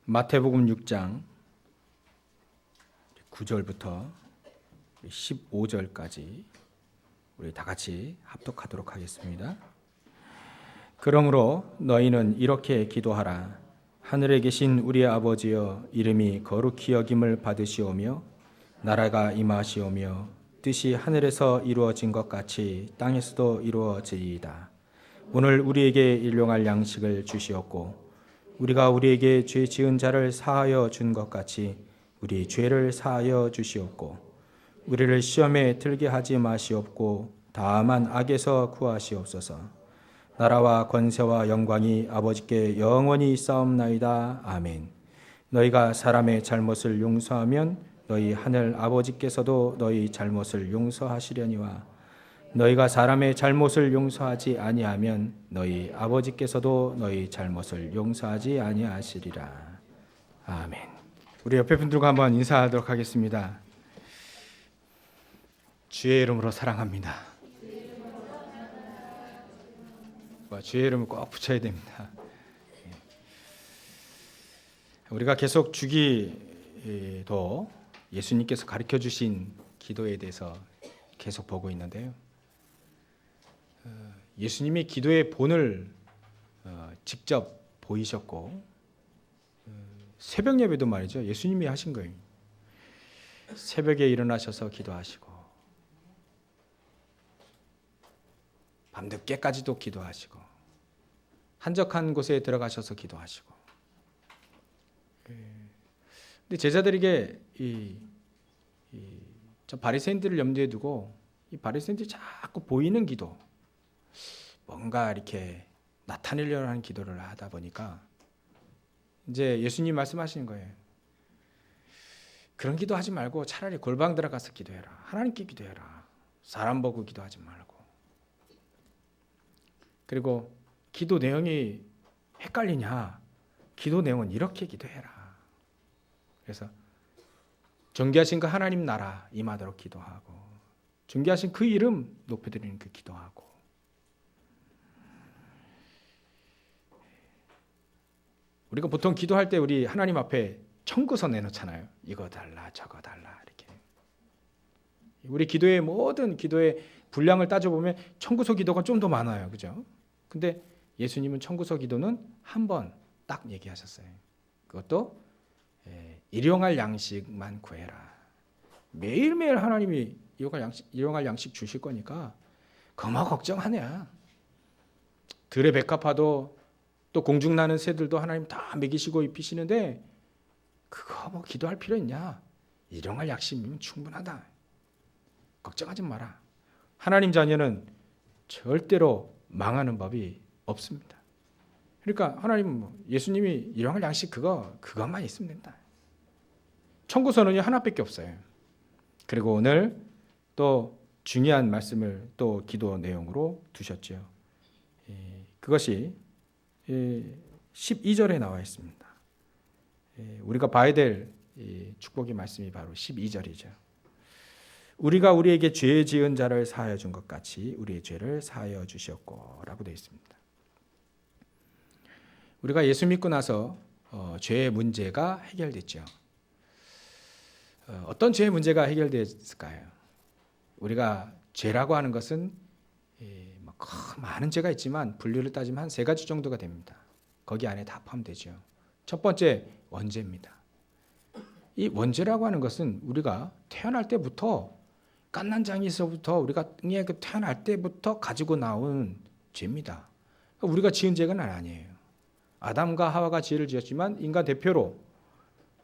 마태복음 6장 9절부터 15절까지 우리 다 같이 합독하도록 하겠습니다. 그러므로 너희는 이렇게 기도하라. 하늘에 계신 우리 아버지여, 이름이 거룩히 여김을 받으시오며 나라가 임하시오며 뜻이 하늘에서 이루어진 것 같이 땅에서도 이루어지이다. 오늘 우리에게 일용할 양식을 주시옵고 우리가 우리에게 죄 지은 자를 사하여 준 것 같이 우리 죄를 사하여 주시옵고 우리를 시험에 들게 하지 마시옵고 다만 악에서 구하시옵소서. 나라와 권세와 영광이 아버지께 영원히 있사옵나이다. 아멘. 너희가 사람의 잘못을 용서하면 너희 하늘 아버지께서도 너희 잘못을 용서하시려니와 너희가 사람의 잘못을 용서하지 아니하면 너희 아버지께서도 너희 잘못을 용서하지 아니하시리라. 아멘. 우리 옆에 분들과 한번 인사하도록 하겠습니다. 주의 이름으로 사랑합니다. 주의 이름을 꼭 붙여야 됩니다. 우리가 계속 주기도 예수님께서 가르쳐 주신 기도에 대해서 계속 보고 있는데요. 예수님이 기도의 본을 직접 보이셨고 새벽 예배도 말이죠. 예수님이 하신 거예요. 새벽에 일어나셔서 기도하시고 밤늦게까지도 기도하시고 한적한 곳에 들어가셔서 기도하시고. 근데 제자들에게 저 바리새인들을 염두에 두고 이 바리새인들이 자꾸 보이는 기도, 뭔가 이렇게 나타내려고 하는 기도를 하다 보니까 이제 예수님 말씀하시는 거예요. 그런 기도하지 말고 차라리 골방 들어가서 기도해라. 하나님께 기도해라. 사람 보고 기도하지 말고. 그리고 기도 내용이 헷갈리냐? 기도 내용은 이렇게 기도해라. 그래서 존귀하신 그 하나님 나라 임하도록 기도하고 존귀하신 그 이름 높여드리는 그 기도하고. 우리가 보통 기도할 때 우리 하나님 앞에 청구서 내놓잖아요. 이거 달라 저거 달라 이렇게. 우리 기도의 모든 기도의 분량을 따져보면 청구서 기도가 좀 더 많아요. 그죠? 근데 예수님은 청구서 기도는 한 번 딱 얘기하셨어요. 그것도 일용할 양식만 구해라. 매일매일 하나님이 일용할 양식 주실 거니까 그만 걱정하냐. 들의 백합화도 또 공중 나는 새들도 하나님 다 먹이시고 입히시는데 그거 뭐 기도할 필요 있냐. 일용할 양식이면 충분하다. 걱정하지 마라. 하나님 자녀는 절대로 망하는 법이 없습니다. 그러니까 하나님 예수님이 일용할 양식 그것만 있으면 된다. 청구서는요 하나밖에 없어요. 그리고 오늘 또 중요한 말씀을 또 기도 내용으로 두셨죠. 그것이 12절에 나와 있습니다. 우리가 봐야 될 축복의 말씀이 바로 12절이죠. 우리가 우리에게 죄 지은 자를 사하여 준 것 같이 우리의 죄를 사하여 주셨고 라고 되어 있습니다. 우리가 예수 믿고 나서 죄의 문제가 해결됐죠. 어떤 죄의 문제가 해결됐을까요? 우리가 죄라고 하는 것은 많은 죄가 있지만 분류를 따지면 한 3가지 정도가 됩니다. 거기 안에 다 포함되죠. 첫 번째 원죄입니다. 이 원죄라고 하는 것은 우리가 태어날 때부터 갓난장에서부터 우리가 태어날 때부터 가지고 나온 죄입니다. 우리가 지은 죄가 아니에요. 아담과 하와가 죄를 지었지만 인간 대표로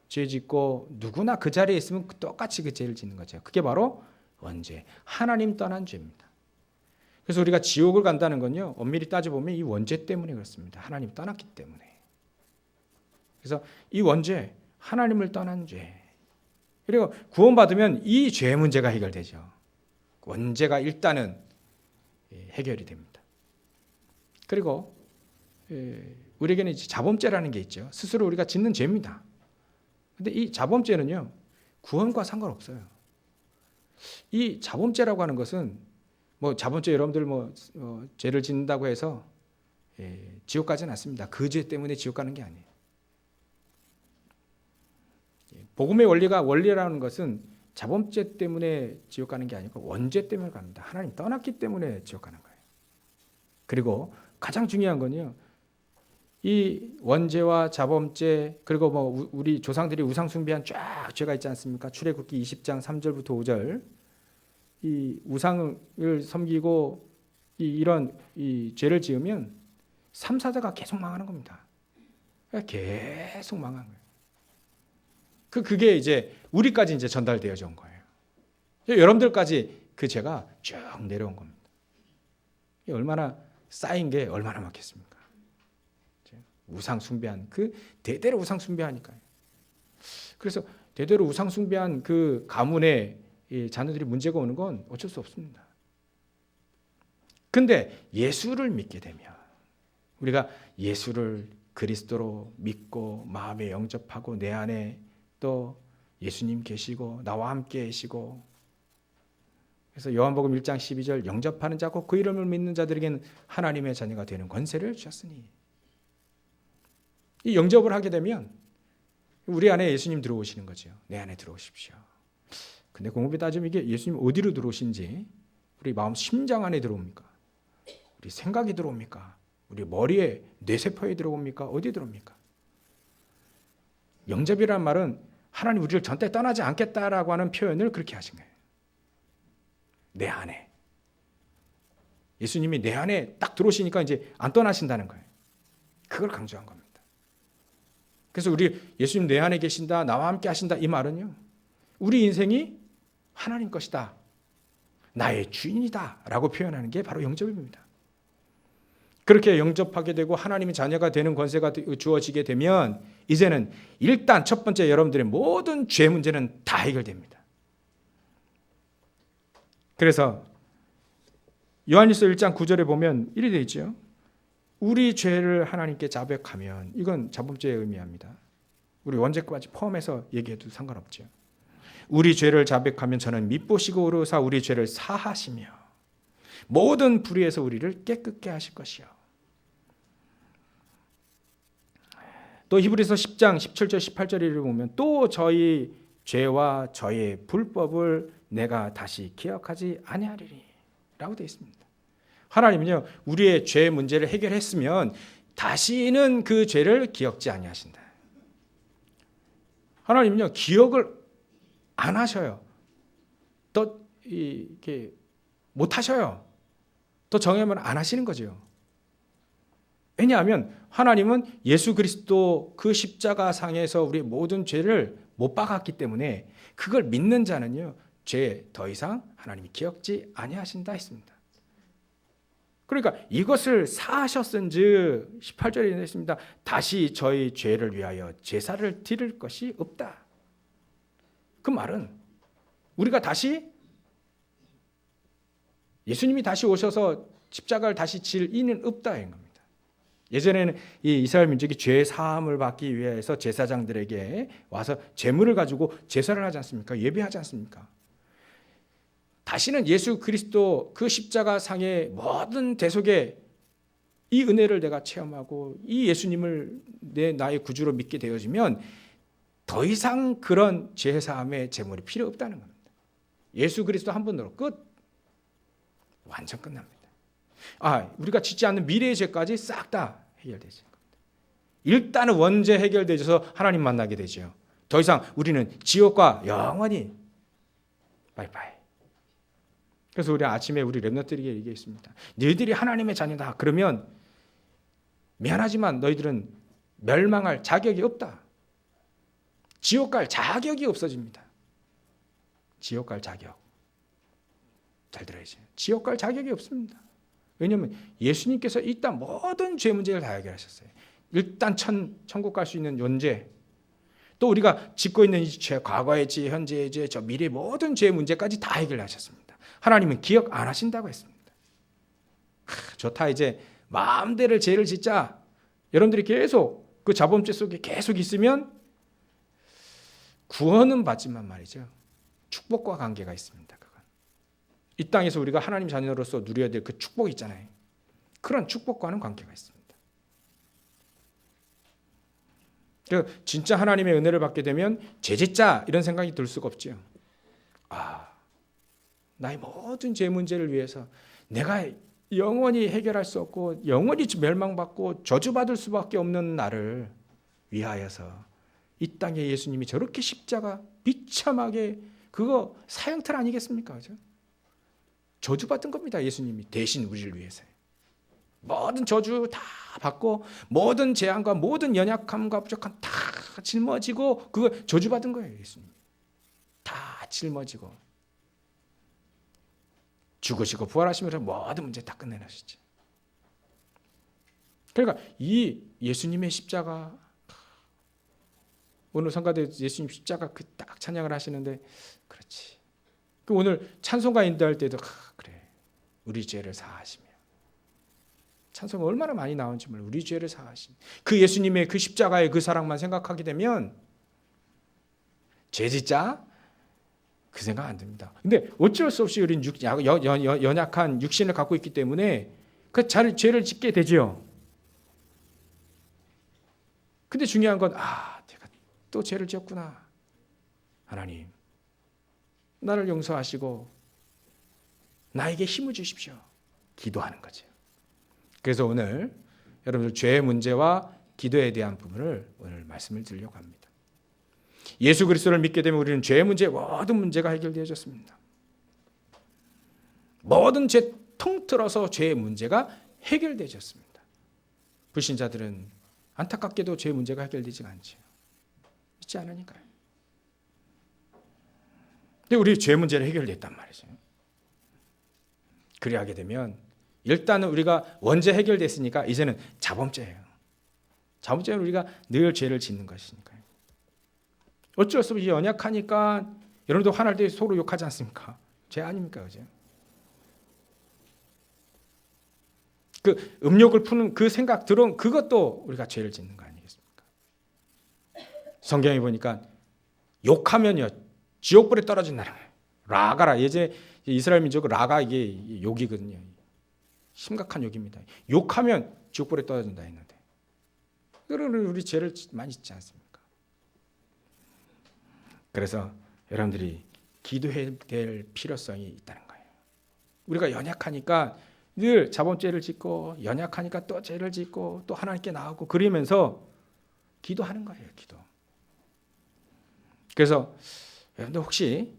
죄 짓고 누구나 그 자리에 있으면 똑같이 그 죄를 짓는 거죠. 그게 바로 원죄, 하나님 떠난 죄입니다. 그래서 우리가 지옥을 간다는 건요, 엄밀히 따져보면 이 원죄 때문에 그렇습니다. 하나님 떠났기 때문에. 그래서 이 원죄, 하나님을 떠난 죄. 그리고 구원받으면 이 죄 문제가 해결되죠. 원죄가 일단은 해결이 됩니다. 그리고 우리에게는 이제 자범죄라는 게 있죠. 스스로 우리가 짓는 죄입니다. 근데 이 자범죄는요, 구원과 상관없어요. 이 자범죄라고 하는 것은 자범죄 여러분들 죄를 짓는다고 해서 지옥 가지는 않습니다. 그 죄 때문에 지옥 가는 게 아니에요. 복음의 원리라는 것은 자범죄 때문에 지옥 가는 게 아니고 원죄 때문에 갑니다. 하나님 떠났기 때문에 지옥 가는 거예요. 그리고 가장 중요한 건요, 이 원죄와 자범죄, 그리고 뭐 우리 조상들이 우상 숭배한 쫙 죄가 있지 않습니까? 출애굽기 20장 3절부터 5절. 이 우상을 섬기고 이런 죄를 지으면 3, 4대가 계속 망하는 겁니다. 계속 망한 거예요. 그게 이제 우리까지 이제 전달되어져 온 거예요. 여러분들까지 그 죄가 쭉 내려온 겁니다. 얼마나 쌓인 게 얼마나 많겠습니까? 우상 숭배한 대대로 우상 숭배하니까요. 그래서 대대로 우상 숭배한 그 가문에 자녀들이 문제가 오는 건 어쩔 수 없습니다. 근데 예수를 믿게 되면, 우리가 예수를 그리스도로 믿고 마음에 영접하고 내 안에 또 예수님 계시고 나와 함께 계시고, 그래서 요한복음 1장 12절 영접하는 자고 그 이름을 믿는 자들에게는 하나님의 자녀가 되는 권세를 주셨으니, 이 영접을 하게 되면 우리 안에 예수님 들어오시는 거죠. 내 안에 들어오십시오. 근데 공급에 따지면 이게 예수님 어디로 들어오신지, 우리 마음 심장 안에 들어옵니까? 우리 생각이 들어옵니까? 우리 머리에 뇌세포에 들어옵니까? 어디에 들어옵니까? 영접이란 말은 하나님 우리를 절대 떠나지 않겠다라고 하는 표현을 그렇게 하신 거예요. 내 안에. 예수님이 내 안에 딱 들어오시니까 이제 안 떠나신다는 거예요. 그걸 강조한 겁니다. 그래서 우리 예수님 내 안에 계신다, 나와 함께 하신다, 이 말은요, 우리 인생이 하나님 것이다, 나의 주인이다 라고 표현하는 게 바로 영접입니다. 그렇게 영접하게 되고 하나님의 자녀가 되는 권세가 주어지게 되면 이제는 일단 첫 번째 여러분들의 모든 죄 문제는 다 해결됩니다. 그래서 요한일서 1장 9절에 보면 이렇게 되어 있죠. 우리 죄를 하나님께 자백하면, 이건 자범죄의 의미합니다. 우리 원죄까지 포함해서 얘기해도 상관없죠. 우리 죄를 자백하면 저는 밉보시고 의로사 우리 죄를 사하시며 모든 불의에서 우리를 깨끗게 하실 것이요. 또 히브리서 10장 17절 18절을 보면 또 저희 죄와 저의 불법을 내가 다시 기억하지 아니하리니 라고 되어 있습니다. 하나님은요, 우리의 죄 문제를 해결했으면 다시는 그 죄를 기억지 아니하신다. 하나님은요, 기억을 안 하셔요. 더 이렇게 못 하셔요. 더 정하면 안 하시는 거죠. 왜냐하면 하나님은 예수 그리스도 그 십자가 상에서 우리의 모든 죄를 못 박았기 때문에 그걸 믿는 자는요, 죄 더 이상 하나님이 기억지 아니하신다 했습니다. 그러니까 이것을 사하셨은즉 18절에 있습니다. 다시 저희 죄를 위하여 제사를 드릴 것이 없다. 그 말은 우리가 다시 예수님이 다시 오셔서 십자가를 다시 질 이는 없다는 겁니다. 예전에는 이 이스라엘 민족이 죄 사함을 받기 위해서 제사장들에게 와서 제물을 가지고 제사를 하지 않습니까? 예배하지 않습니까? 다시는 예수 그리스도 그 십자가 상의 모든 대속에 이 은혜를 내가 체험하고 이 예수님을 나의 구주로 믿게 되어지면 더 이상 그런 제사함의 제물이 필요 없다는 겁니다. 예수 그리스도 한 분으로 끝. 완전 끝납니다. 우리가 짓지 않는 미래의 죄까지 싹 다 해결되죠. 일단은 원죄 해결되셔서 하나님 만나게 되죠. 더 이상 우리는 지옥과 영원히 바이바이. 그래서 우리 아침에 우리 렘넌트들에게 얘기했습니다. 너희들이 하나님의 자녀다. 그러면 미안하지만 너희들은 멸망할 자격이 없다. 지옥 갈 자격이 없어집니다. 지옥 갈 자격. 잘 들어야지. 지옥 갈 자격이 없습니다. 왜냐하면 예수님께서 이 땅 모든 죄 문제를 다 해결하셨어요. 일단 천국 갈 수 있는 원죄, 또 우리가 짓고 있는 이 죄, 과거의 죄, 현재의 죄, 저 미래의 모든 죄 문제까지 다 해결하셨습니다. 하나님은 기억 안 하신다고 했습니다. 좋다, 이제 마음대로 죄를 짓자. 여러분들이 계속 그 자범죄 속에 계속 있으면 구원은 받지만 말이죠, 축복과 관계가 있습니다. 그건 이 땅에서 우리가 하나님 자녀로서 누려야 될 그 축복이 있잖아요. 그런 축복과는 관계가 있습니다. 진짜 하나님의 은혜를 받게 되면 죄짓자 이런 생각이 들 수가 없지요. 나의 모든 죄 문제를 위해서 내가 영원히 해결할 수 없고 영원히 멸망받고 저주받을 수밖에 없는 나를 위하여서 이 땅에 예수님이 저렇게 십자가 비참하게 그거 사형틀 아니겠습니까? 그죠? 저주받은 겁니다. 예수님이 대신 우리를 위해서. 모든 저주 다 받고 모든 재앙과 모든 연약함과 부족함 다 짊어지고 그거 저주받은 거예요. 예수님. 다 짊어지고 죽으시고 부활하시면서 모든 문제 다 끝내놓으시죠. 그러니까 이 예수님의 십자가, 오늘 성가대 예수님 십자가 그 딱 찬양을 하시는데, 그렇지. 오늘 찬송가 인도할 때도 그래, 우리 죄를 사하시며, 찬송가 얼마나 많이 나오는지 몰라. 우리 죄를 사하시며 그 예수님의 그 십자가의 그 사랑만 생각하게 되면 죄짓자 그 생각 안 듭니다. 근데 어쩔 수 없이 우리는 연약한 육신을 갖고 있기 때문에 그 죄를 짓게 되죠. 근데 중요한 건 내가 또 죄를 지었구나. 하나님, 나를 용서하시고 나에게 힘을 주십시오. 기도하는 거죠. 그래서 오늘 여러분들 죄의 문제와 기도에 대한 부분을 오늘 말씀을 드리려고 합니다. 예수 그리스도를 믿게 되면 우리는 죄의 문제, 모든 문제가 해결되어졌습니다. 모든 죄 통틀어서 죄의 문제가 해결되어졌습니다. 불신자들은 안타깝게도 죄의 문제가 해결되지가 않죠. 믿지 않으니까요. 근데 우리 죄 문제를 해결됐단 말이죠. 그리 하게 되면 일단은 우리가 원죄 해결됐으니까 이제는 자범죄예요. 자범죄는 우리가 늘 죄를 짓는 것이니까요. 어쩔 수 없이 연약하니까 여러분도 화날 때 서로 욕하지 않습니까? 죄 아닙니까? 그죠? 그 음욕을 푸는 그 생각 들은 그것도 우리가 죄를 짓는 거 아니겠습니까? 성경에 보니까 욕하면요 지옥불에 떨어진다는 거예요. 라가라. 예전에 이스라엘 민족은 라가 이게 욕이거든요. 심각한 욕입니다. 욕하면 지옥불에 떨어진다 했는데 그러면 우리 죄를 많이 짓지 않습니까? 그래서 여러분들이 기도해야 될 필요성이 있다는 거예요. 우리가 연약하니까 늘 자범죄를 짓고 연약하니까 또 죄를 짓고 또 하나님께 나오고 그러면서 기도하는 거예요. 기도. 그래서 여러분들 혹시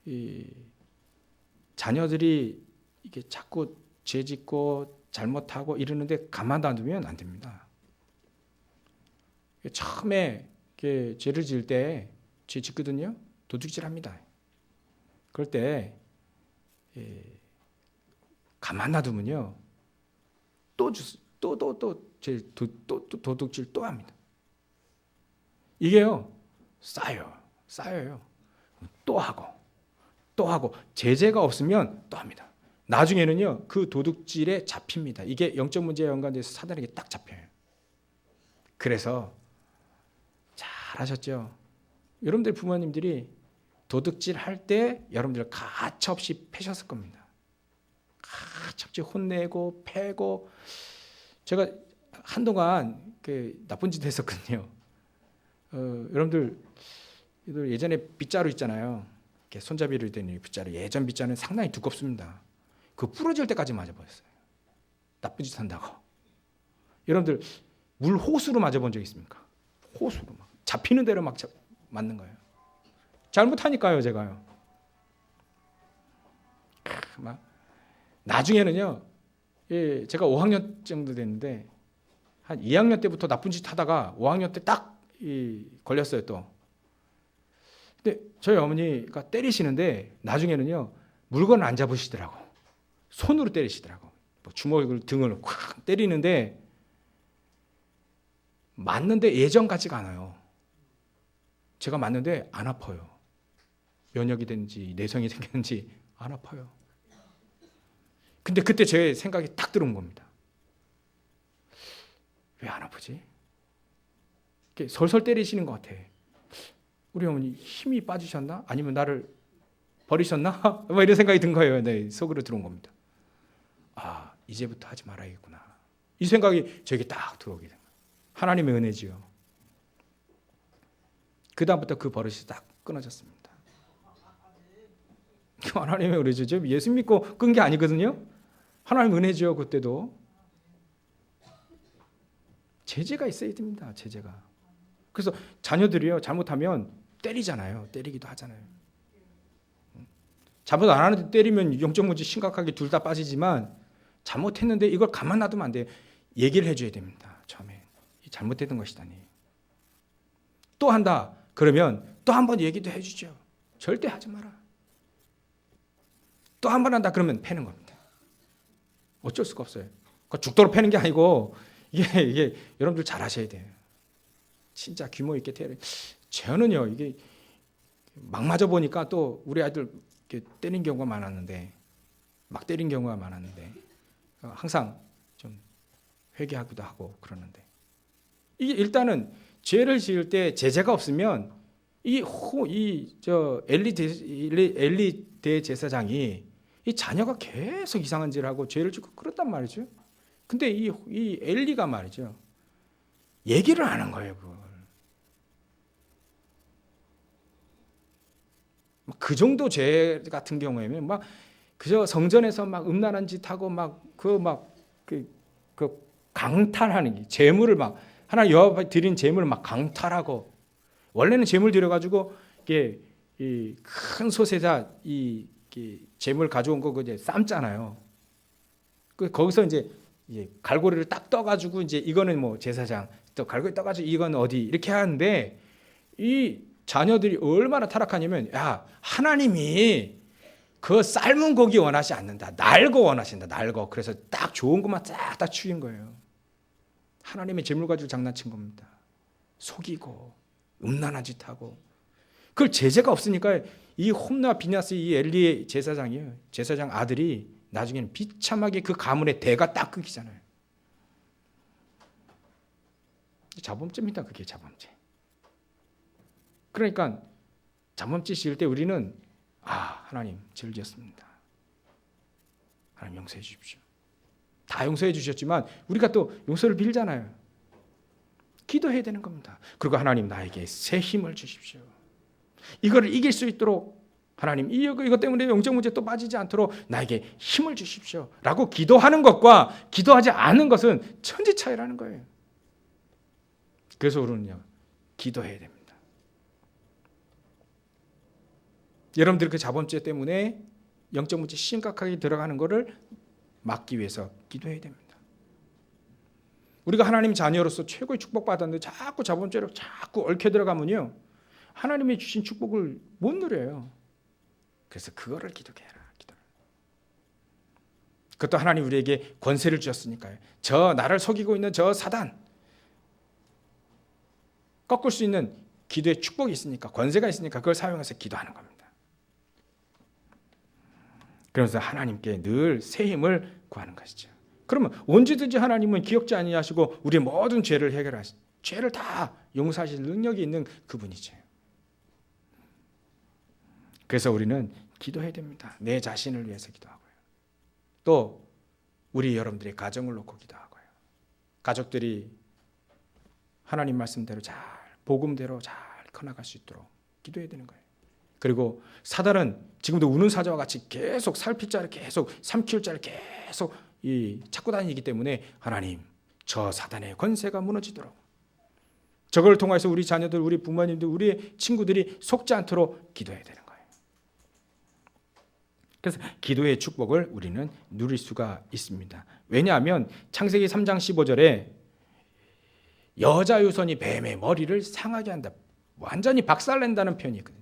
이 자녀들이 이게 자꾸 죄 짓고 잘못하고 이러는데 가만 놔두면 안 됩니다. 처음에 죄를 지을 때 죄 짓거든요. 도둑질합니다. 그럴 때 가만 놔두면요 또 도둑질 또 합니다. 이게요 쌓여요. 또 하고 제재가 없으면 또 합니다. 나중에는요 그 도둑질에 잡힙니다. 이게 영적 문제에 연관돼서 사단에게 딱 잡혀요. 그래서 잘하셨죠. 여러분들 부모님들이 도둑질 할 때 여러분들 가차없이 패셨을 겁니다. 가차없이 혼내고 패고. 제가 한동안 나쁜 짓 했었거든요. 여러분들 예전에 빗자루 있잖아요. 손잡이로 된 빗자루. 예전 빗자루는 상당히 두껍습니다. 그거 부러질 때까지 맞아버렸어요. 나쁜 짓 한다고. 여러분들 물 호수로 맞아본 적 있습니까? 호수로 막 잡히는 대로 막 맞는 거예요. 잘못하니까요, 제가요. 막 나중에는요, 제가 5학년 정도 됐는데 한 2학년 때부터 나쁜 짓 하다가 5학년 때 딱 걸렸어요 또. 근데 저희 어머니가 때리시는데 나중에는요 물건을 안 잡으시더라고. 손으로 때리시더라고. 주먹을 등을 확 때리는데 맞는데 예전 같지가 않아요. 제가 맞는데 안 아파요. 면역이 됐는지 내성이 생겼는지 안 아파요. 근데 그때 제 생각이 딱 들어온 겁니다. 왜 안 아프지? 솔솔 때리시는 것 같아. 우리 어머니 힘이 빠지셨나? 아니면 나를 버리셨나? 뭐 이런 생각이 든 거예요. 네, 속으로 들어온 겁니다. 이제부터 하지 말아야겠구나. 이 생각이 저에게 딱 들어오게 된 거예요. 하나님의 은혜지요. 그 다음부터 그 버릇이 딱 끊어졌습니다. 하나님의 은혜죠. 예수 믿고 끈 게 아니거든요. 하나님 은혜죠. 그때도 제재가 있어야 됩니다. 제재가. 그래서 자녀들이요 잘못하면 때리잖아요. 때리기도 하잖아요. 잘못 안 하는데 때리면 영적 문제 심각하게 둘 다 빠지지만 잘못했는데 이걸 가만 놔두면 안 돼요. 얘기를 해줘야 됩니다. 처음에 잘못됐던 것이다니. 또 한다 그러면 또 한 번 얘기도 해주죠. 절대 하지 마라. 또 한 번 한다 그러면 패는 겁니다. 어쩔 수가 없어요. 죽도록 패는 게 아니고 이게 여러분들 잘 하셔야 돼요. 진짜 규모 있게 때려. 저는요 이게 막 맞아 보니까 또 우리 아이들 때린 경우가 많았는데 막 때린 경우가 많았는데 항상 좀 회개하기도 하고 그러는데 이게 일단은 죄를 지을 때 제재가 없으면 엘리 대제사장이 이 자녀가 계속 이상한 짓을 하고 죄를 짓고 그렇단 말이죠. 근데 이 엘리가 말이죠 얘기를 안 하는 거예요. 그걸. 그 정도 죄 같은 경우에는 막 그저 성전에서 막 음란한 짓 하고 그 강탈하는 게 재물을 막 하나님 여호와 드린 재물을 막 강탈하고 원래는 재물 드려가지고 이게 이 큰 솥에다 이 재물 가져온 거 이제 삶잖아요. 그 거기서 이제 갈고리를 딱 떠가지고 이제 이거는 뭐 제사장 또 갈고리 떠가지고 이건 어디 이렇게 하는데 이 자녀들이 얼마나 타락하냐면 야 하나님이 그 삶은 고기 원하지 않는다. 날거 원하신다. 날거. 그래서 딱 좋은 것만 딱 추인 거예요. 하나님의 재물 가지고 장난친 겁니다. 속이고 음란한 짓 하고 그걸 제재가 없으니까 이 홈나 비냐스 이 엘리의 제사장이에요. 제사장 아들이 나중에는 비참하게 그 가문의 대가 딱 끊기잖아요. 자범죄입니다. 그게 자범죄. 그러니까 자범죄 지을 때 우리는 하나님 죄를 지었습니다. 하나님 용서해 주십시오. 다 용서해 주셨지만 우리가 또 용서를 빌잖아요. 기도해야 되는 겁니다. 그리고 하나님 나에게 새 힘을 주십시오. 이거를 이길 수 있도록 하나님 이것 때문에 영적 문제 또 빠지지 않도록 나에게 힘을 주십시오. 라고 기도하는 것과 기도하지 않는 것은 천지 차이라는 거예요. 그래서 우리는요 기도해야 됩니다. 여러분들 그 자범죄 때문에 영적 문제 심각하게 들어가는 것을 막기 위해서 기도해야 됩니다. 우리가 하나님 자녀로서 최고의 축복받았는데 자꾸 자범죄로 자꾸 얽혀 들어가면요 하나님이 주신 축복을 못 누려요. 그래서 그거를 기도해라. 그것도 하나님 우리에게 권세를 주셨으니까요. 저 나를 속이고 있는 저 사단 꺾을 수 있는 기도의 축복이 있으니까 권세가 있으니까 그걸 사용해서 기도하는 겁니다. 그러면서 하나님께 늘 새 힘을 구하는 것이죠. 그러면 언제든지 하나님은 기억지 아니하시고 우리의 모든 죄를 해결하시, 죄를 다 용서하실 능력이 있는 그분이죠. 그래서 우리는 기도해야 됩니다. 내 자신을 위해서 기도하고요. 또 우리 여러분들의 가정을 놓고 기도하고요. 가족들이 하나님 말씀대로 잘 복음대로 잘 커나갈 수 있도록 기도해야 되는 거예요. 그리고 사단은 지금도 우는 사자와 같이 계속 살필 자를 계속 삼킬 자를 계속 찾고 다니기 때문에 하나님 저 사단의 권세가 무너지도록 저걸 통해서 우리 자녀들 우리 부모님들 우리 친구들이 속지 않도록 기도해야 되는 거예요. 그래서 기도의 축복을 우리는 누릴 수가 있습니다. 왜냐하면 창세기 3장 15절에 여자 유선이 뱀의 머리를 상하게 한다. 완전히 박살낸다는 표현이 있거든요.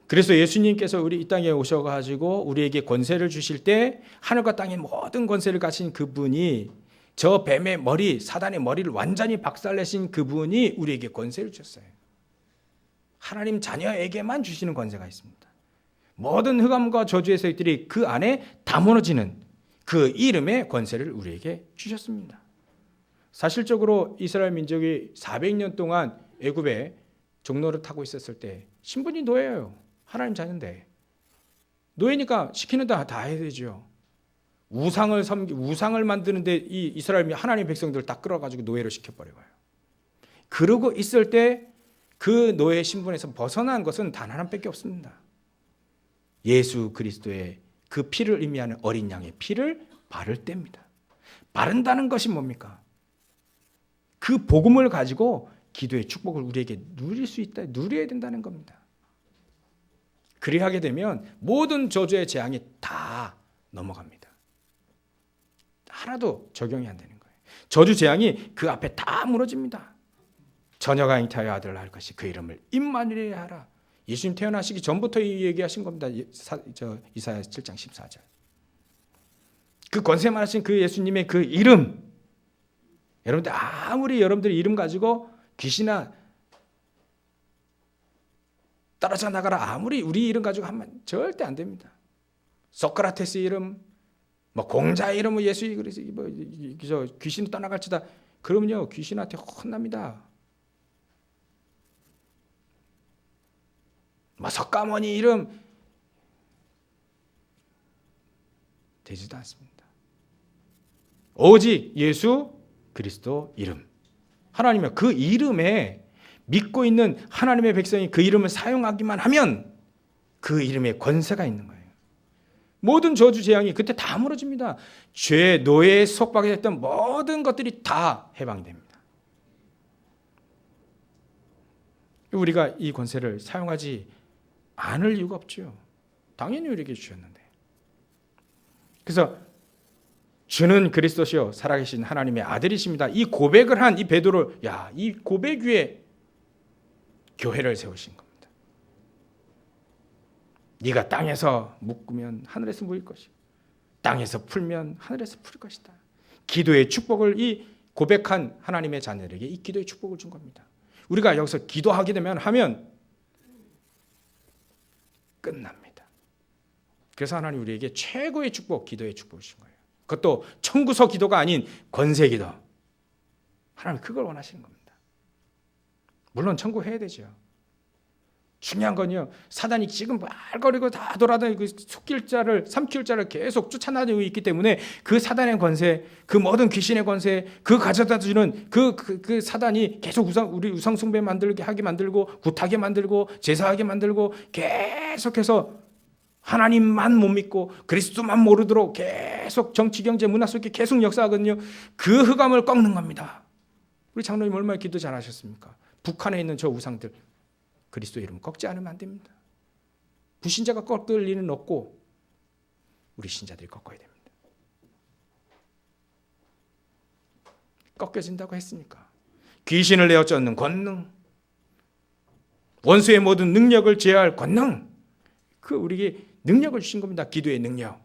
그래서 예수님께서 우리 이 땅에 오셔가지고 우리에게 권세를 주실 때 하늘과 땅의 모든 권세를 가진 그분이 저 뱀의 머리, 사단의 머리를 완전히 박살내신 그분이 우리에게 권세를 주셨어요. 하나님 자녀에게만 주시는 권세가 있습니다. 모든 흑암과 저주의 세력들이 그 안에 다 무너지는 그 이름의 권세를 우리에게 주셨습니다. 사실적으로 이스라엘 민족이 400년 동안 애굽에 종로를 타고 있었을 때 신분이 노예예요. 하나님 자녀인데 노예니까 시키는 다 해야 되죠. 우상을 만드는데 이 이스라엘 하나님 백성들 다 끌어가지고 노예로 시켜버려요. 그러고 있을 때 그 노예 신분에서 벗어난 것은 단 하나밖에 없습니다. 예수 그리스도의 그 피를 의미하는 어린 양의 피를 바를 때입니다. 바른다는 것이 뭡니까? 그 복음을 가지고 기도의 축복을 우리에게 누릴 수 있다, 누려야 된다는 겁니다. 그리하게 되면 모든 저주의 재앙이 다 넘어갑니다. 하나도 적용이 안 되는 거예요. 저주 재앙이 그 앞에 다 무너집니다. 처녀가 잉태하여 아들을 낳을 것이 그 이름을 임마누엘이라 하라. 예수님 태어나시기 전부터 얘기하신 겁니다. 이사야 7장 14절. 그 권세만하신 그 예수님의 그 이름, 여러분들 아무리 여러분들이 이름 가지고 귀신아 떨어져 나가라 아무리 우리 이름 가지고 하면 절대 안 됩니다. 소크라테스 이름, 뭐 공자의 이름, 뭐 예수 그래서 뭐 귀신 떠나갈지다. 그러면요 귀신한테 혼납니다. 뭐 석가모니 이름 되지도 않습니다. 오직 예수 그리스도 이름, 하나님의 그 이름에 믿고 있는 하나님의 백성이 그 이름을 사용하기만 하면 그 이름에 권세가 있는 거예요. 모든 저주 재앙이 그때 다 무너집니다. 죄, 노예에 속박이 됐던 모든 것들이 다 해방이 됩니다. 우리가 이 권세를 사용하지 않을 이유가 없죠. 당연히 우리에게 주셨는데. 그래서 주는 그리스도시요 살아계신 하나님의 아들이십니다. 이 고백을 한 이 베드로, 이 고백 위에 교회를 세우신 겁니다. 네가 땅에서 묶으면 하늘에서 묶일 것이고 땅에서 풀면 하늘에서 풀 것이다. 기도의 축복을 이 고백한 하나님의 자녀들에게 이 기도의 축복을 준 겁니다. 우리가 여기서 기도하게 되면 끝납니다. 그래서 하나님 우리에게 최고의 축복, 기도의 축복을 주신 거예요. 그것도 청구서 기도가 아닌 권세 기도. 하나님 그걸 원하시는 겁니다. 물론 청구해야 되죠. 중요한 건요, 사단이 지금 말거리고 다 돌아다니고 그 속길 자를 삼킬 자를 계속 쫓아다니고 있기 때문에 그 사단의 권세, 그 모든 귀신의 권세, 그 가져다 주는 그 사단이 계속 우리 우상 숭배 만들게 하게 만들고 굿하게 만들고 제사하게 만들고 계속해서 하나님만 못 믿고 그리스도만 모르도록 계속 정치, 경제, 문화 속에 계속 역사하거든요. 그 흑암을 꺾는 겁니다. 우리 장로님 얼마나 기도 잘하셨습니까? 북한에 있는 저 우상들 그리스도 이름 꺾지 않으면 안 됩니다. 불신자가 꺾을 일은 없고 우리 신자들이 꺾어야 됩니다. 꺾여진다고 했으니까 귀신을 내어 쫓는 권능, 원수의 모든 능력을 제어할 권능, 그 우리에게 능력을 주신 겁니다. 기도의 능력.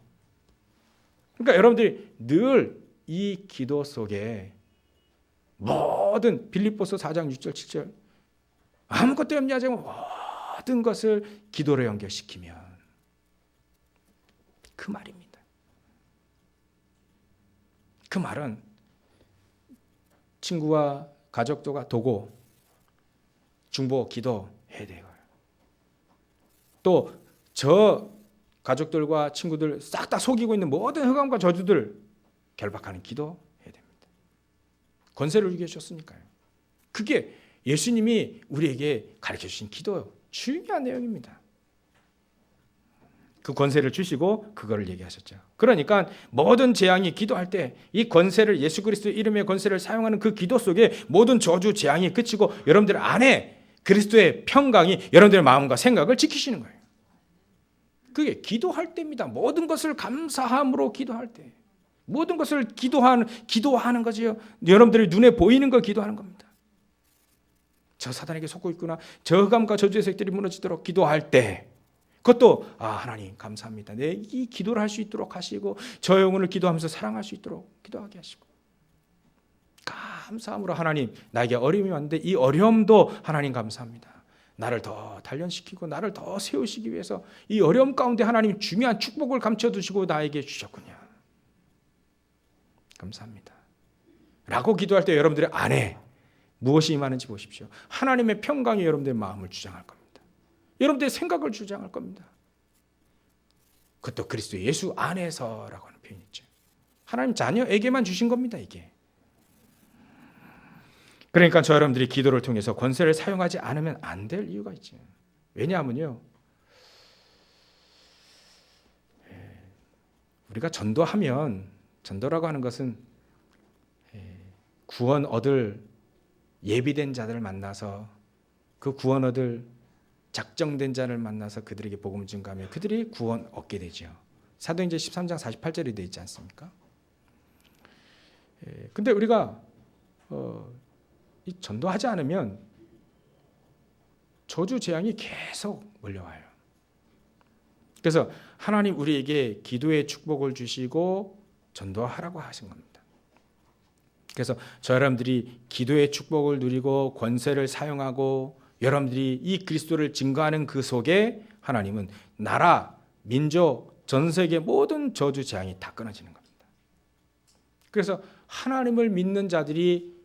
그러니까 여러분들이 늘 이 기도 속에 모든 빌립보서 4장 6절 7절 아무것도 염려하지 않고 모든 것을 기도로 연결시키면 그 말입니다. 그 말은 친구와 가족들과 도고 중보 기도해야 돼요. 또 저 가족들과 친구들 싹 다 속이고 있는 모든 흑암과 저주들 결박하는 기도해야 됩니다. 권세를 우리에게 주셨으니까요. 그게 예수님이 우리에게 가르쳐주신 기도 중요한 내용입니다. 그 권세를 주시고 그거를 얘기하셨죠. 그러니까 모든 재앙이 기도할 때 이 권세를 예수 그리스도 이름의 권세를 사용하는 그 기도 속에 모든 저주 재앙이 그치고 여러분들 안에 그리스도의 평강이 여러분들의 마음과 생각을 지키시는 거예요. 그게 기도할 때입니다. 모든 것을 감사함으로 기도할 때. 모든 것을 기도하는 거지요. 여러분들이 눈에 보이는 걸 기도하는 겁니다. 저 사단에게 속고 있구나. 저 흑암과 저주의 색들이 무너지도록 기도할 때 그것도 하나님 감사합니다. 내 이 기도를 할 수 있도록 하시고 저 영혼을 기도하면서 사랑할 수 있도록 기도하게 하시고 감사함으로 하나님 나에게 어려움이 왔는데 이 어려움도 하나님 감사합니다. 나를 더 단련시키고 나를 더 세우시기 위해서 이 어려움 가운데 하나님 중요한 축복을 감춰두시고 나에게 주셨군요. 감사합니다. 라고 기도할 때 여러분들의 안에 무엇이 임하는지 보십시오. 하나님의 평강이 여러분들의 마음을 주장할 겁니다. 여러분들의 생각을 주장할 겁니다. 그것도 그리스도 예수 안에서라고 하는 표현이 있죠. 하나님 자녀에게만 주신 겁니다. 이게. 그러니까 저 여러분들이 기도를 통해서 권세를 사용하지 않으면 안 될 이유가 있죠. 왜냐하면요, 우리가 전도하면, 전도라고 하는 것은 구원 얻을 예비된 자들을 만나서 그 구원 얻을 작정된 자를 만나서 그들에게 복음을 증거하면 그들이 구원 얻게 되죠. 사도행전 13장 48절에 되어 있지 않습니까? 근데 우리가 이 전도하지 않으면 저주 재앙이 계속 몰려와요. 그래서 하나님 우리에게 기도의 축복을 주시고 전도하라고 하신 겁니다. 그래서 저 여러분들이 기도의 축복을 누리고 권세를 사용하고 여러분들이 이 그리스도를 증거하는 그 속에 하나님은 나라, 민족, 전 세계 모든 저주 재앙이 다 끊어지는 겁니다. 그래서 하나님을 믿는 자들이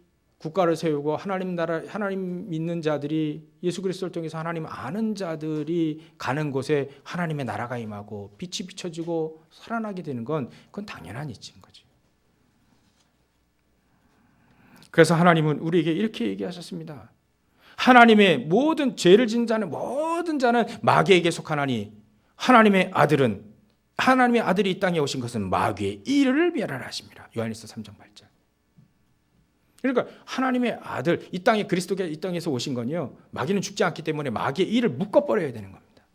국가를 세우고 하나님 나라, 하나님 믿는 자들이 예수 그리스도를 통해서 하나님 아는 자들이 가는 곳에 하나님의 나라가 임하고 빛이 비춰지고 살아나게 되는 건 그건 당연한 이치인 거죠. 그래서 하나님은 우리에게 이렇게 얘기하셨습니다. 하나님의 모든 죄를 진 자는 모든 자는 마귀에게 속하나니 하나님의 아들이 이 땅에 오신 것은 마귀의 일을 멸하심이라. 요한일서 3장 8절. 그러니까 하나님의 아들 이 땅에 그리스도가 이 땅에서 오신 건요, 마귀는 죽지 않기 때문에 마귀의 일을 묶어버려야 되는 겁니다.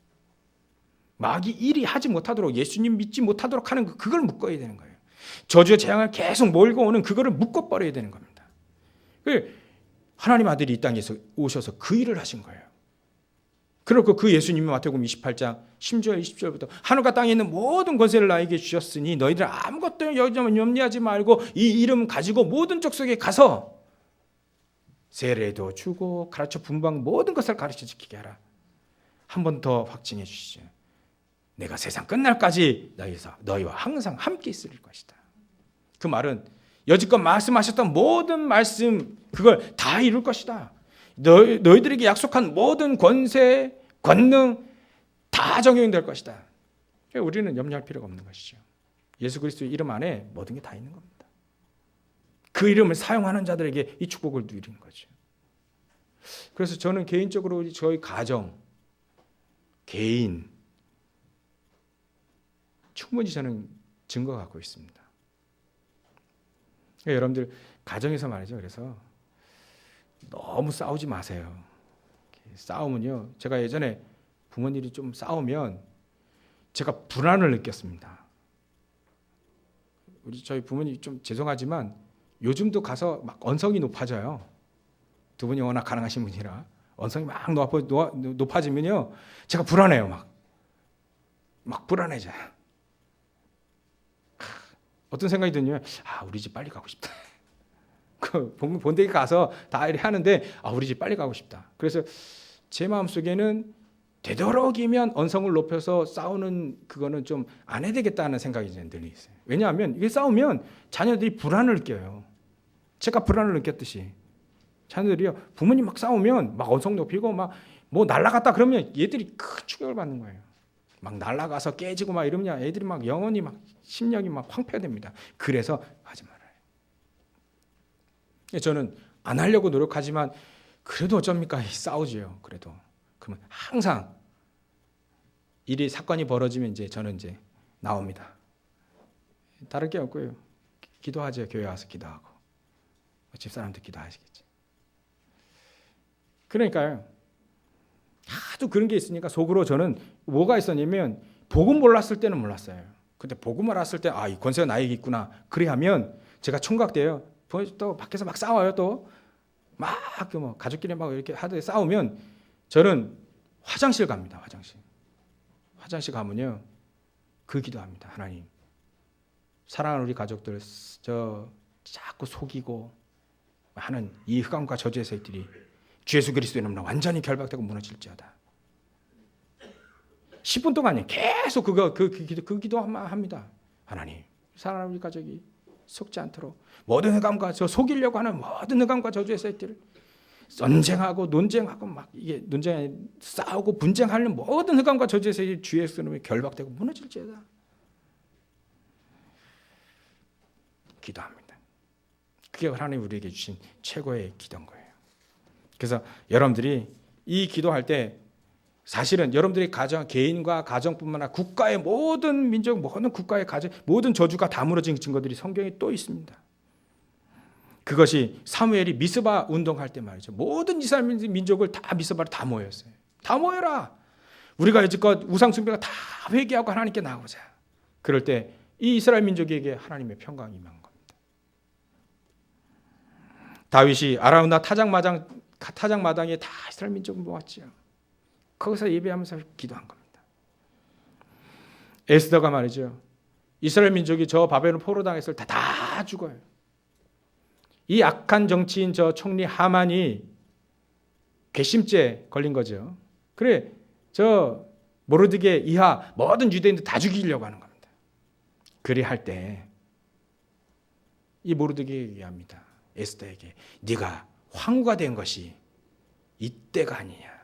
마귀 일이 하지 못하도록, 예수님 믿지 못하도록 하는 그걸 묶어야 되는 거예요. 저주의 재앙을 계속 몰고 오는 그거를 묶어버려야 되는 겁니다. 하나님 아들이 이 땅에서 오셔서 그 일을 하신 거예요. 그리고 그 예수님이 마태복음 28장 10절 20절부터 하늘과 땅에 있는 모든 권세를 나에게 주셨으니 너희들 아무것도 염려하지 말고 이 이름 가지고 모든 족속에 가서 세례도 주고 가르쳐 분방 모든 것을 가르쳐 지키게 하라. 한 번 더 확증해 주시죠. 내가 세상 끝날까지 너희와 항상 함께 있을 것이다. 그 말은 여지껏 말씀하셨던 모든 말씀 그걸 다 이룰 것이다. 너희들에게 약속한 모든 권세, 권능 다 적용될 것이다. 우리는 염려할 필요가 없는 것이죠. 예수 그리스도의 이름 안에 모든 게 다 있는 겁니다. 그 이름을 사용하는 자들에게 이 축복을 누리는 거죠. 그래서 저는 개인적으로 저희 가정, 개인 충분히 저는 증거 갖고 있습니다. 여러분들 가정에서 말이죠. 그래서 너무 싸우지 마세요. 싸우면요, 제가 예전에 부모님이 좀 싸우면 제가 불안을 느꼈습니다. 저희 부모님 좀 죄송하지만 요즘도 가서 막 언성이 높아져요. 두 분이 워낙 가능하신 분이라 언성이 막 높아지면요, 제가 불안해요. 막 불안해져요. 어떤 생각이 드냐면 우리 집 빨리 가고 싶다. 그 본댁에 가서 다 이렇게 하는데 우리 집 빨리 가고 싶다. 그래서 제 마음속에는 되도록이면 언성을 높여서 싸우는 그거는 좀 안 해야 되겠다는 생각이 늘 있어요. 왜냐하면 이게 싸우면 자녀들이 불안을 느껴요. 제가 불안을 느꼈듯이 자녀들이요, 부모님 막 싸우면 막 언성 높이고 막 뭐 날라갔다 그러면 얘들이 큰 충격을 받는 거예요. 막 날아가서 깨지고 막 이러면 애들이 막 영혼이 막 심령이 막 황폐됩니다. 그래서 하지 말아요. 저는 안 하려고 노력하지만 그래도 어쩝니까? 싸우지요. 그래도 그러면 항상 사건이 벌어지면 저는 나옵니다. 다를 게 없고요. 기도하죠. 교회 와서 기도하고 집사람도 기도하시겠지. 그러니까요. 하도 그런 게 있으니까 속으로 저는 뭐가 있었냐면 복음 몰랐을 때는 몰랐어요. 근데 복음 알았을 때 이 권세가 나에게 있구나. 그래 하면 제가 총각돼요. 또 밖에서 막 싸워요. 또 막 가족끼리 막 이렇게 하듯 싸우면 저는 화장실 갑니다. 화장실 가면요, 그 기도합니다. 하나님, 사랑하는 우리 가족들 자꾸 속이고 하는 이 흑암과 저주의 세력들이 주 예수 그리스도의 이름으로 완전히 결박되고 무너질지어다. 10분 동안요 계속 그 기도 합니다. 하나님, 사랑하는 우리 가족이 속지 않도록 모든 흑암과 속이려고 하는 모든 흑암과 저주의 세력들을 논쟁하고 막 이게 싸우고 분쟁하는 모든 흑암과 저주의 세력이 주 예수 이름으로 결박되고 무너질지어다. 기도합니다. 그게 하나님 우리에게 주신 최고의 기도인 거예요. 그래서 여러분들이 이 기도할 때 사실은 여러분들이 가정, 개인과 가정뿐만 아니라 국가의 모든 민족, 모든 국가의 가정, 모든 저주가 다 무너진 증거들이 성경에 또 있습니다. 그것이 사무엘이 미스바 운동할 때 말이죠. 모든 이스라엘 민족을 다 미스바로 다 모였어요. 다 모여라. 우리가 여지껏 우상 숭배가 다 회개하고 하나님께 나오자. 그럴 때 이 이스라엘 민족에게 하나님의 평강이 임한 겁니다. 다윗이 아라우나 타작마당에 다 이스라엘 민족을 모았지요. 거기서 예배하면서 기도한 겁니다. 에스더가 말이죠. 이스라엘 민족이 저 바벨론 포로 당했을 때 다 죽어요. 이 악한 정치인 저 총리 하만이 괘씸죄 걸린 거죠. 그래, 저 모르드게 이하 모든 유대인들 다 죽이려고 하는 겁니다. 그리 할 때 이 모르드게에게 얘기합니다. 에스더에게 네가 황후가 된 것이 이때가 아니냐.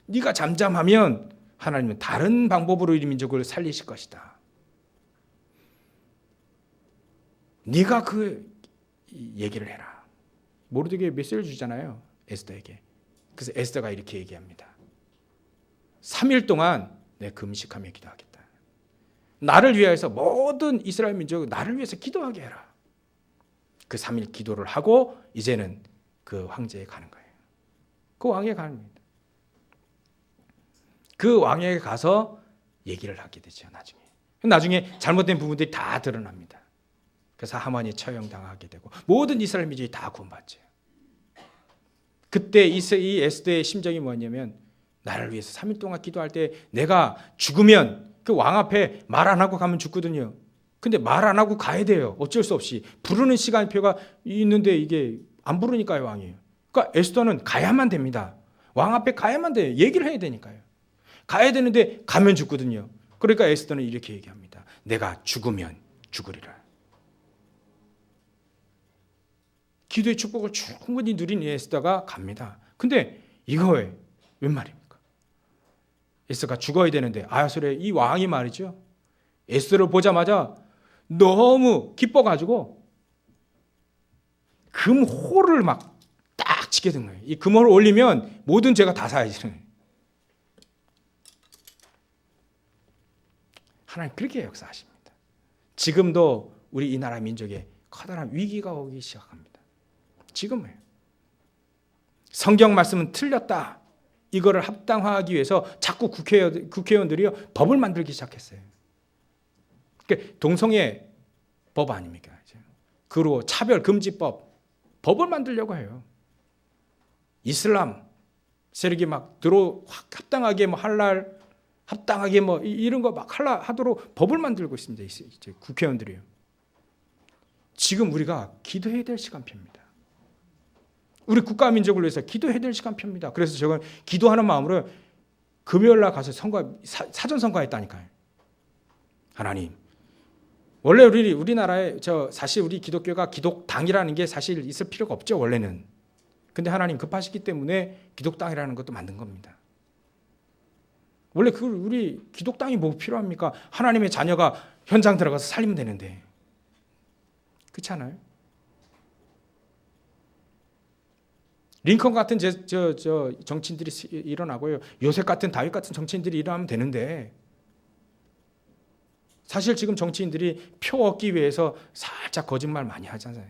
네가 잠잠하면 하나님은 다른 방법으로 이 민족을 살리실 것이다. 네가 그 얘기를 해라. 모르드게에 메시지를 주잖아요. 에스더에게. 그래서 에스더가 이렇게 얘기합니다. 3일 동안 내 금식하며 기도하겠다. 나를 위하여서 모든 이스라엘 민족이 나를 위해서 기도하게 해라. 그 3일 기도를 하고 이제는 그 황제에 가는 거예요. 그 왕에 가는 겁니다. 그 왕에게 가서 얘기를 하게 되죠. 나중에 잘못된 부분들이 다 드러납니다. 그래서 하만이 처형당하게 되고 모든 이스라엘 민족이 다 구원받죠. 그때 이 에스더의 심정이 뭐냐면 나를 위해서 3일 동안 기도할 때 내가 죽으면 그 왕 앞에 말 안 하고 가면 죽거든요. 근데 말 안 하고 가야 돼요. 어쩔 수 없이. 부르는 시간표가 있는데 이게 안 부르니까요, 왕이. 그러니까 에스더는 가야만 됩니다. 왕 앞에 가야만 돼요. 얘기를 해야 되니까요. 가야 되는데 가면 죽거든요. 그러니까 에스더는 이렇게 얘기합니다. 내가 죽으면 죽으리라. 기도의 축복을 충분히 누린 에스더가 갑니다. 근데 이거에 웬 말입니까? 에스더가 죽어야 되는데 아하수르의 이 왕이 말이죠. 에스더를 보자마자 너무 기뻐가지고 금호를 막 딱 치게 된 거예요. 이 금호를 올리면 모든 죄가 다 사해지는 거예요. 하나님 그렇게 역사하십니다. 지금도 우리 이 나라 민족에 커다란 위기가 오기 시작합니다. 지금은 성경 말씀은 틀렸다. 이거를 합당화하기 위해서 자꾸 국회의원들이 법을 만들기 시작했어요. 그러니까 동성애 법 아닙니까? 그리고 차별금지법, 법을 만들려고 해요. 이슬람 세력이 막 합당하게 뭐 할랄, 합당하게 뭐 이런 거 막 하도록 법을 만들고 있습니다. 이제 국회의원들이요. 지금 우리가 기도해야 될 시간표입니다. 우리 국가 민족을 위해서 기도해야 될 시간표입니다. 그래서 저건 기도하는 마음으로 금요일 날 가서 사전 선거했다니까요. 하나님, 원래 우리나라에 사실 우리 기독교가 기독당이라는 게 사실 있을 필요가 없죠, 원래는. 근데 하나님 급하시기 때문에 기독당이라는 것도 만든 겁니다. 원래 우리 기독당이 뭐 필요합니까? 하나님의 자녀가 현장 들어가서 살리면 되는데. 그렇지 않아요? 링컨 같은 정치인들이 일어나고요. 요셉 같은 다윗 같은 정치인들이 일어나면 되는데 사실 지금 정치인들이 표 얻기 위해서 살짝 거짓말 많이 하잖아요.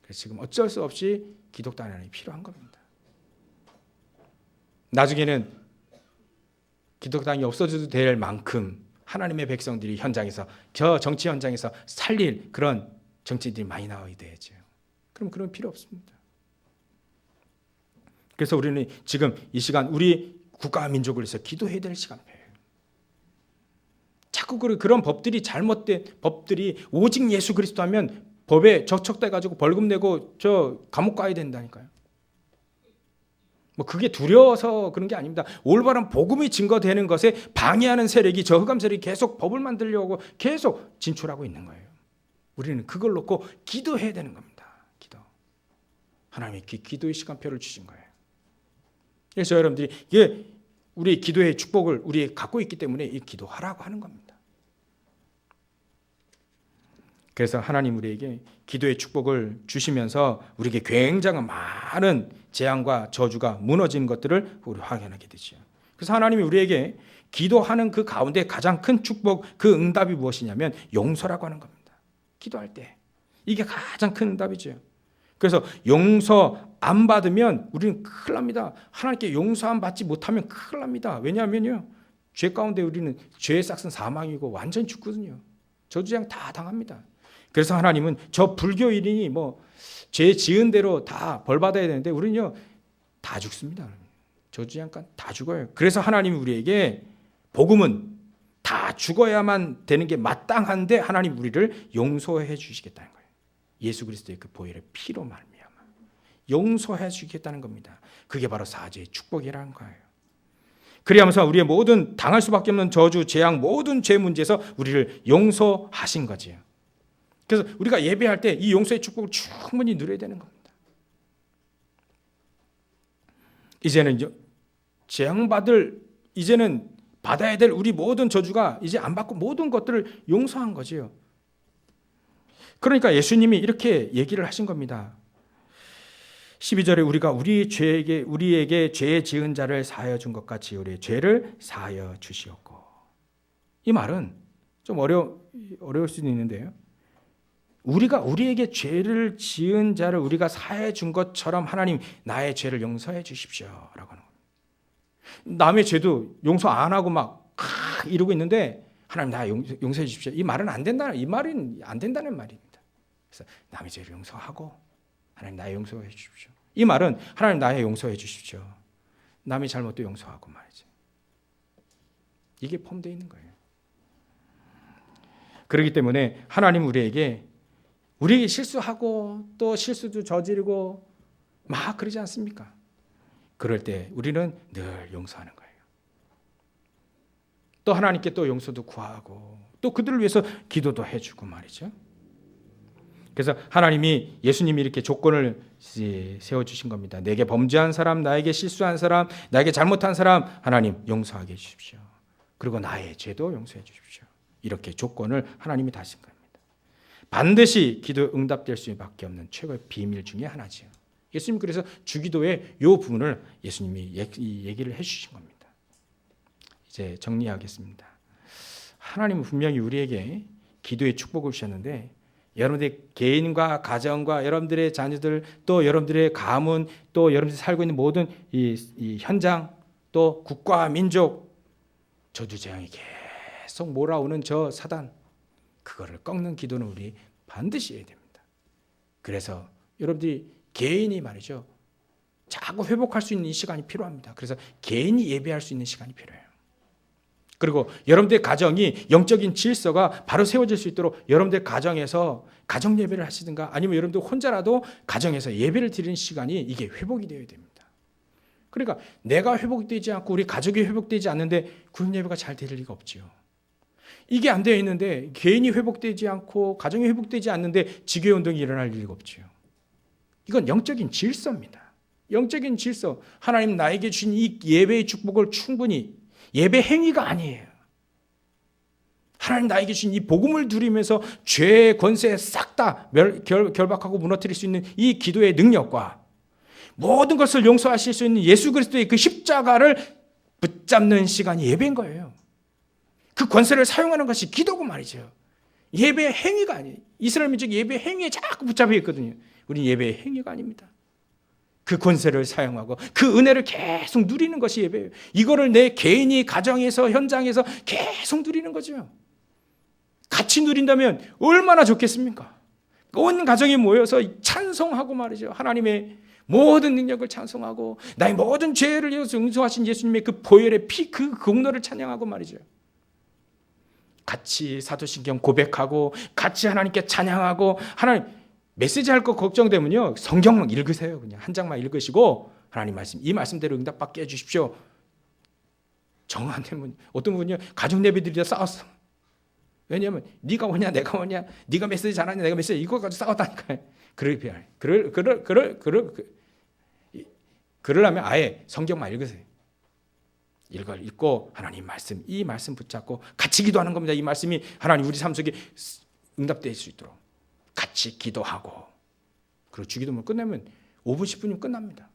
그래서 지금 어쩔 수 없이 기독당이 필요한 겁니다. 나중에는 기독당이 없어져도 될 만큼 하나님의 백성들이 현장에서 정치 현장에서 살릴 그런 정치인들이 많이 나와야 되죠. 그럼 그런 필요 없습니다. 그래서 우리는 지금 이 시간 우리 국가와 민족을 위해서 기도해야 될 시간이에요. 자꾸 그런 법들이 잘못된 법들이 오직 예수 그리스도 하면 법에 적촉돼 가지고 벌금 내고 감옥 가야 된다니까요. 뭐 그게 두려워서 그런 게 아닙니다. 올바른 복음이 증거되는 것에 방해하는 세력이 흑암 세력이 계속 법을 만들려고 계속 진출하고 있는 거예요. 우리는 그걸 놓고 기도해야 되는 겁니다. 기도. 하나님이 기도의 시간표를 주신 거예요. 그래서 여러분들이 이게 우리 기도의 축복을 우리 갖고 있기 때문에 이 기도하라고 하는 겁니다. 그래서 하나님 우리에게 기도의 축복을 주시면서 우리에게 굉장한 많은 재앙과 저주가 무너지는 것들을 우리 확인하게 되죠. 그래서 하나님이 우리에게 기도하는 그 가운데 가장 큰 축복, 그 응답이 무엇이냐면 용서라고 하는 겁니다. 기도할 때 이게 가장 큰 응답이죠. 그래서 용서 안 받으면 우리는 큰일 납니다. 하나님께 용서 안 받지 못하면 큰일 납니다. 왜냐하면요, 죄 가운데 우리는 죄의 싹은 사망이고 완전히 죽거든요. 저주재앙 다 당합니다. 그래서 하나님은 저 불교인이 죄 지은 대로 다 벌 받아야 되는데 우리는요 다 죽습니다. 저주재앙까지 다 죽어요. 그래서 하나님이 우리에게 복음은 다 죽어야만 되는 게 마땅한데 하나님 우리를 용서해 주시겠다는 거예요. 예수 그리스도의 그 보혈의 피로 말미암아 용서해 주시겠다는 겁니다. 그게 바로 사죄의 축복이라는 거예요. 그리하면서 우리의 모든 당할 수밖에 없는 저주, 재앙, 모든 죄 문제에서 우리를 용서하신 거지요. 그래서 우리가 예배할 때 이 용서의 축복을 충분히 누려야 되는 겁니다. 이제는 이제는 받아야 될 우리 모든 저주가 이제 안 받고 모든 것들을 용서한 거지요. 그러니까 예수님이 이렇게 얘기를 하신 겁니다. 12절에 우리가 우리에게 죄 지은 자를 사하여 준 것 같이 우리의 죄를 사하여 주시옵고. 이 말은 좀 어려울 수도 있는데요. 우리가 우리에게 죄를 지은 자를 우리가 사해 준 것처럼 하나님 나의 죄를 용서해 주십시오라고 하는 겁니다. 남의 죄도 용서 안 하고 이러고 있는데 하나님 나 용서해 주십시오. 이 말은 안 된다는 말입니다. 그래서 남의 죄를 용서하고 하나님 나의 용서해 주십시오. 이 말은 하나님 나의 용서해 주십시오. 남의 잘못도 용서하고 말이죠. 이게 포함되어 있는 거예요. 그렇기 때문에 하나님 우리에게 실수하고 또 실수도 저지르고 그러지 않습니까? 그럴 때 우리는 늘 용서하는 거예요. 또 하나님께 또 용서도 구하고 또 그들을 위해서 기도도 해주고 말이죠. 그래서 하나님이 예수님이 이렇게 조건을 세워주신 겁니다. 내게 범죄한 사람, 나에게 실수한 사람, 나에게 잘못한 사람 하나님 용서하게 해주십시오. 그리고 나의 죄도 용서해 주십시오. 이렇게 조건을 하나님이 다신 겁니다. 반드시 기도 응답될 수밖에 없는 최고의 비밀 중에 하나지요. 예수님 그래서 주기도의 이 부분을 예수님이 얘기를 해주신 겁니다. 이제 정리하겠습니다. 하나님은 분명히 우리에게 기도의 축복을 주셨는데 여러분들의 개인과 가정과 여러분들의 자녀들 또 여러분들의 가문 또 여러분들이 살고 있는 모든 이 현장 또 국가 민족 저주재앙이 계속 몰아오는 저 사단 그거를 꺾는 기도는 우리 반드시 해야 됩니다. 그래서 여러분들이 개인이 말이죠. 자꾸 회복할 수 있는 이 시간이 필요합니다. 그래서 개인이 예배할 수 있는 시간이 필요해요. 그리고 여러분들의 가정이 영적인 질서가 바로 세워질 수 있도록 여러분들 가정에서 가정 예배를 하시든가 아니면 여러분들 혼자라도 가정에서 예배를 드리는 시간이 이게 회복이 되어야 됩니다. 그러니까 내가 회복되지 않고 우리 가족이 회복되지 않는데 구역 예배가 잘 될 리가 없지요. 이게 안 되어 있는데 개인이 회복되지 않고 가정이 회복되지 않는데 지교회 운동이 일어날 리가 없지요. 이건 영적인 질서입니다. 영적인 질서. 하나님 나에게 주신 이 예배의 축복을 충분히 예배 행위가 아니에요. 하나님 나에게 주신 이 복음을 누리면서 죄의 권세에 싹 다 결박하고 무너뜨릴 수 있는 이 기도의 능력과 모든 것을 용서하실 수 있는 예수 그리스도의 그 십자가를 붙잡는 시간이 예배인 거예요. 그 권세를 사용하는 것이 기도고 말이죠. 예배 행위가 아니에요. 이스라엘 민족이 예배 행위에 자꾸 붙잡혀 있거든요. 우리는 예배 행위가 아닙니다. 그 권세를 사용하고 그 은혜를 계속 누리는 것이 예배예요. 이거를 내 개인이 가정에서 현장에서 계속 누리는 거죠. 같이 누린다면 얼마나 좋겠습니까? 온 가정이 모여서 찬송하고 말이죠. 하나님의 모든 능력을 찬송하고 나의 모든 죄를 위해서 용서하신 예수님의 그 보혈의 피, 그 공로를 찬양하고 말이죠. 같이 사도신경 고백하고 같이 하나님께 찬양하고 하나님 메시지 할 거 걱정되면요. 성경만 읽으세요. 그냥 한 장만 읽으시고 하나님 말씀 이 말씀대로 응답받게 해 주십시오. 정 안 되면 어떤 분이요. 가족 예배드리다 싸웠어. 왜냐하면 네가 뭐냐 내가 뭐냐 네가 메시지 잘하냐 내가 메시지 이거 가지고 싸웠다니까요. 그러려면 아예 성경만 읽으세요. 읽고 하나님 말씀 이 말씀 붙잡고 같이 기도하는 겁니다. 이 말씀이 하나님 우리 삶 속에 응답될 수 있도록 같이 기도하고, 그리고 주기도문 끝내면 5분 10분이면 끝납니다.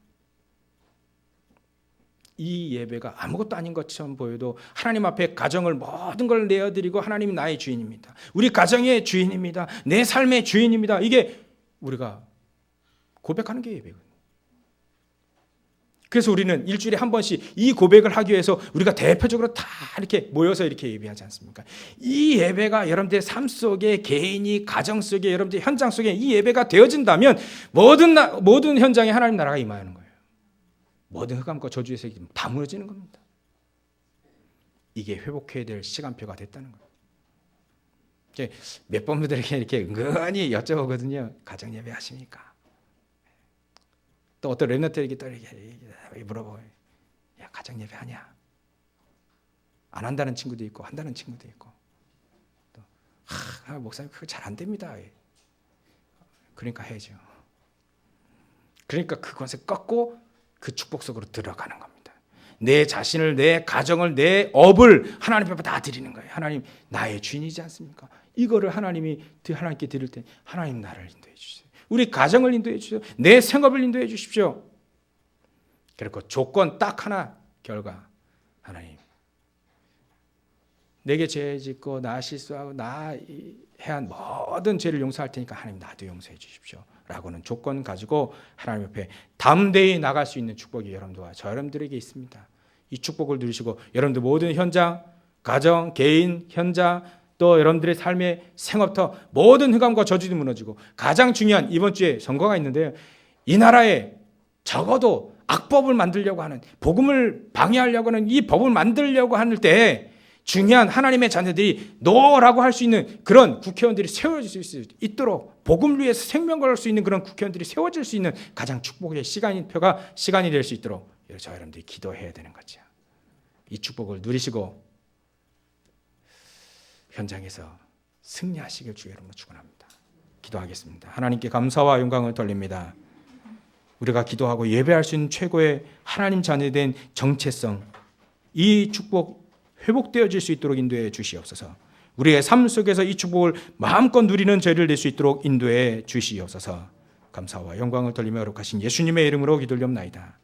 이 예배가 아무것도 아닌 것처럼 보여도 하나님 앞에 가정을 모든 걸 내어드리고 하나님이 나의 주인입니다. 우리 가정의 주인입니다. 내 삶의 주인입니다. 이게 우리가 고백하는 게 예배거든요. 그래서 우리는 일주일에 한 번씩 이 고백을 하기 위해서 우리가 대표적으로 다 이렇게 모여서 이렇게 예배하지 않습니까? 이 예배가 여러분들의 삶 속에, 개인이 가정 속에, 여러분들의 현장 속에 이 예배가 되어진다면 모든 현장에 하나님 나라가 임하는 거예요. 모든 흑암과 저주에서 다 무너지는 겁니다. 이게 회복해야 될 시간표가 됐다는 거예요. 몇 번들에게 이렇게 은근히 여쭤보거든요. 가정 예배 하십니까? 또 어떤 랩런트에게 또 이렇게 물어봐요. 야, 가정 예배 하냐? 안 한다는 친구도 있고 한다는 친구도 있고. 또 목사님 그거 잘 안 됩니다. 그러니까 해야죠. 그러니까 그것을 꺾고 그 축복 속으로 들어가는 겁니다. 내 자신을, 내 가정을, 내 업을 하나님 앞에 다 드리는 거예요. 하나님 나의 주인이지 않습니까? 이거를 하나님께 드릴 때 하나님 나를 인도해 주세요. 우리 가정을 인도해 주세요. 내 생업을 인도해 주십시오. 그리고 조건 딱 하나, 결과. 하나님, 내게 죄 짓고 나 실수하고 나 해한 모든 죄를 용서할 테니까 하나님 나도 용서해 주십시오. 라고는 조건 가지고 하나님 옆에 담대히 나갈 수 있는 축복이 여러분들과 저 여러분들에게 있습니다. 이 축복을 누리시고 여러분들 모든 현장, 가정, 개인, 현장, 또 여러분들의 삶의 생업터 모든 흑암과 저주도 무너지고, 가장 중요한 이번 주에 선거가 있는데요. 이 나라에 적어도 악법을 만들려고 하는, 복음을 방해하려고 하는 이 법을 만들려고 할 때 중요한 하나님의 자녀들이 노라고 할 수 있는 그런 국회의원들이 세워질 수 있도록, 복음을 위해서 생명 걸을 수 있는 그런 국회의원들이 세워질 수 있는 가장 축복의 시간이 될 수 있도록 저 여러분들이 기도해야 되는 거죠. 이 축복을 누리시고 현장에서 승리하시길 주의 이름으로 축원합니다. 기도하겠습니다. 하나님께 감사와 영광을 돌립니다. 우리가 기도하고 예배할 수 있는 최고의 하나님 자녀된 정체성, 이 축복 회복되어질 수 있도록 인도해 주시옵소서. 우리의 삶 속에서 이 축복을 마음껏 누리는 저희를 낼 수 있도록 인도해 주시옵소서. 감사와 영광을 돌리며 거룩하신 예수님의 이름으로 기도드리옵나이다.